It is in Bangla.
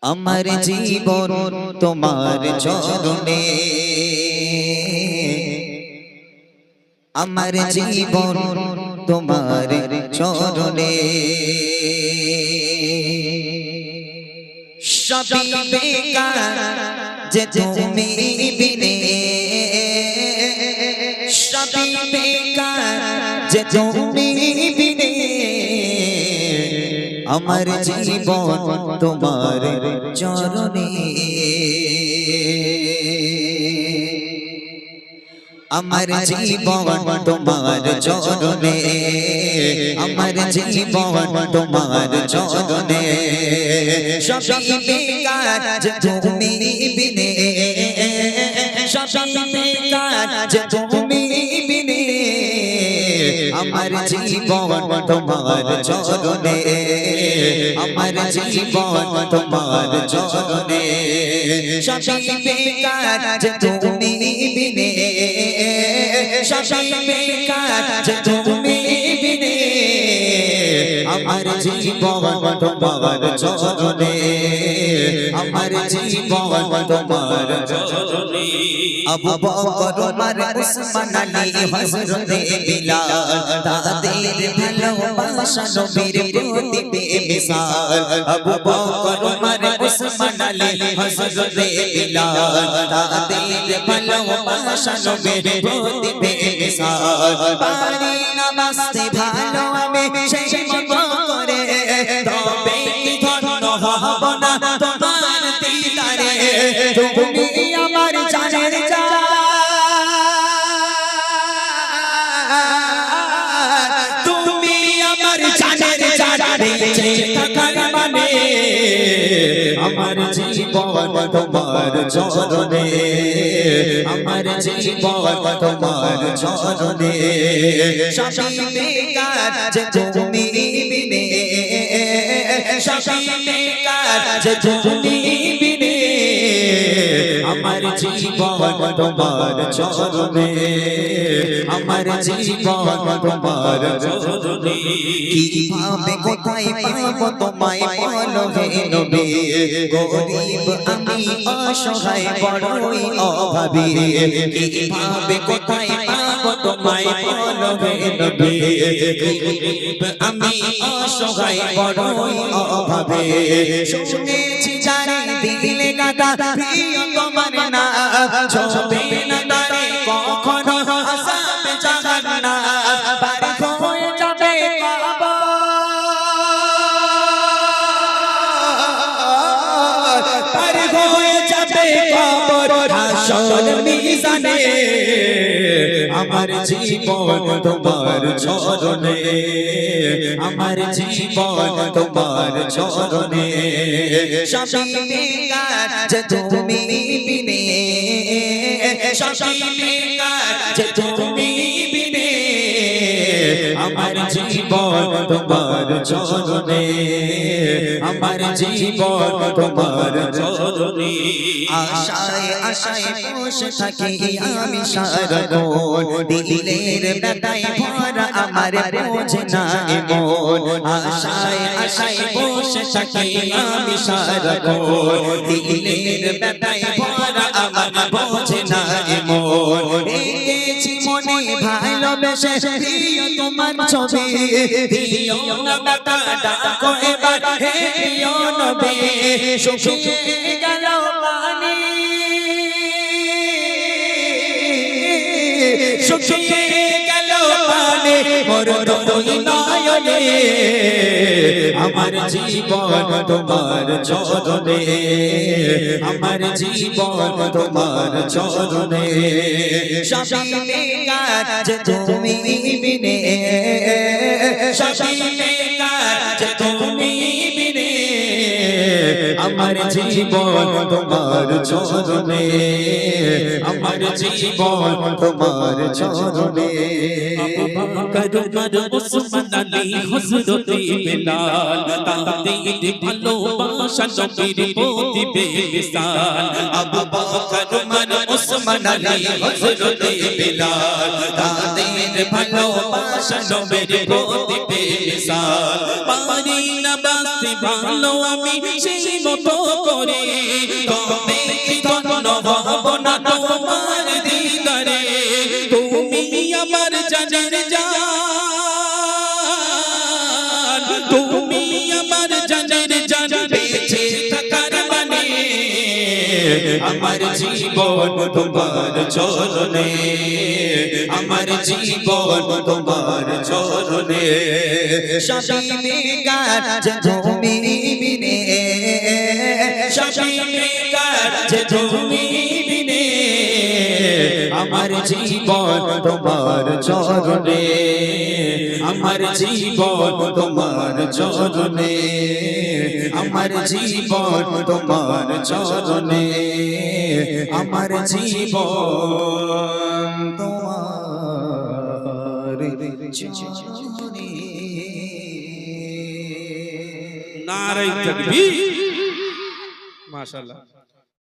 আমার জীবন তোমার চরণে, আমার জীবন তোমার চরণে। সবই বেকার যে তুমি বিনে, সবই বেকার যে তুমি বিনে। আমার জীবন তোমার চরণে, আমার জীবন তোমার চরণে, আমার জীবন তোমার চরণে। সবই বেকার যে তুমি বিনে, সবই বেকার যে তুমি বিনে। আমার জীবন তোমার চরণে, আমার জীবন তোমার চরণে। সবই বেকার যে তুমি বিনে, সবই বেকার যে তুমি বিনে। আমার জীবন তোমার চরণে, আমার জীবন তোমার চরণে। আবু বকর ওমর উসমান আলী হযরত বিলাল, তাদের ভালোবাসা নবীর প্রতি বেমিসাল। আবু বকর ওমর উসমান আলী হযরত বিলাল, তাদের ভালোবাসা নবীর প্রতি বেমিসাল। পারি না বাঁচতে ভালো আমি সেই মতো করে, তবে কি ধন্য হব না তোমার দিদারে। তুমি আমার জানের জান, তুমি আমার জানের জান, বেঁচে থাকার মানে। আমার জীবন তোমার চরণে, আমার জীবন তোমার চরণে। সবই বেকার যে তুমি বিনে, সবই বেকার যে তুমি বিনে। আমার জীবন তোমার চরণে, আমার জীবন তোমার চরণে। কিভাবে কোথায় পাবো তোমায় বলো হে নবী, গরীব আমি অসহায় বড়ই অভাবী। কিভাবে কোথায় পাবো তোমায় বলো হে নবী, গরীব আমি অসহায় বড়ই অভাবী। শুনেছি জানি দিলে গাদা প্রিয় তোমার না, ছবে না তারে কখনো আসামে জাহান্নাম। পার হয়ে যাবে কবর, পার হয়ে যাবে কবর হাসর মিজানে। আমার জীবন তোমার চরণে, আমার জীবন তোমার চরণে। সবই বেকার যে তুমি বিনে, সবই বেকার যে তুমি বিনে। আমার জীবন তোমার চরণে, আমার জীবন তোমার চরণে। আশায় আশায় বসে থাকি আমি সারাক্ষণ, দিলের ব্যথায় ভরা আমার বোঝে না মন। আশায় আশায় বসে থাকি আমি সারাক্ষণ, দিলের ব্যথায় ভরা আমার বোঝে না মন। এঁকেছি মনে ভালোবেসে প্রিয় তোমার ছবি, দিও না ব্যথা ডাকো এবার হে প্রিয় নবী। শুকিয়ে গেল পানি, শুকিয়ে গেল পানি মোর দুই নয়নে। আমার জীবন তোমার চরণে, আমার জীবন তোমার চরণে। সবই বেকার যে তুমি বিনে, সবই বেকার যে তুমি বিনে। আমার জীবন তোমার চরণে, আমার জীবন তোমার চরণে। আবু বকর ওমর উসমান আলী হযরত বিলাল, তাদের ভালোবাসা নবীর প্রতি বেমিসাল। আবু বকর ওমর উসমান আলী হযরত বিলাল, তাদের ভালোবাসা নবীর প্রতি বেমিসাল। পারি না বাঁচতে ভালো আমি সেই মতো করে তবে কি ধন্য হব না তোমার দিদারে তুমি আমার জানের জান তুমি আমার জানের জান বেঁচে থাকার মানে আমার জীবন তোমার চরণে আমার জীবন তোমার চরণে শাবিবে গান যে তুমি বিনে শাবিবে গান যে তুমি বিনে আমার জীবন তোমার চরণে আমার জীবন তোমার চরণে আমার জীবন তোমার চরণে আমার জীবন তোমার চরণে নারে তাকবীর মাশাআল্লাহ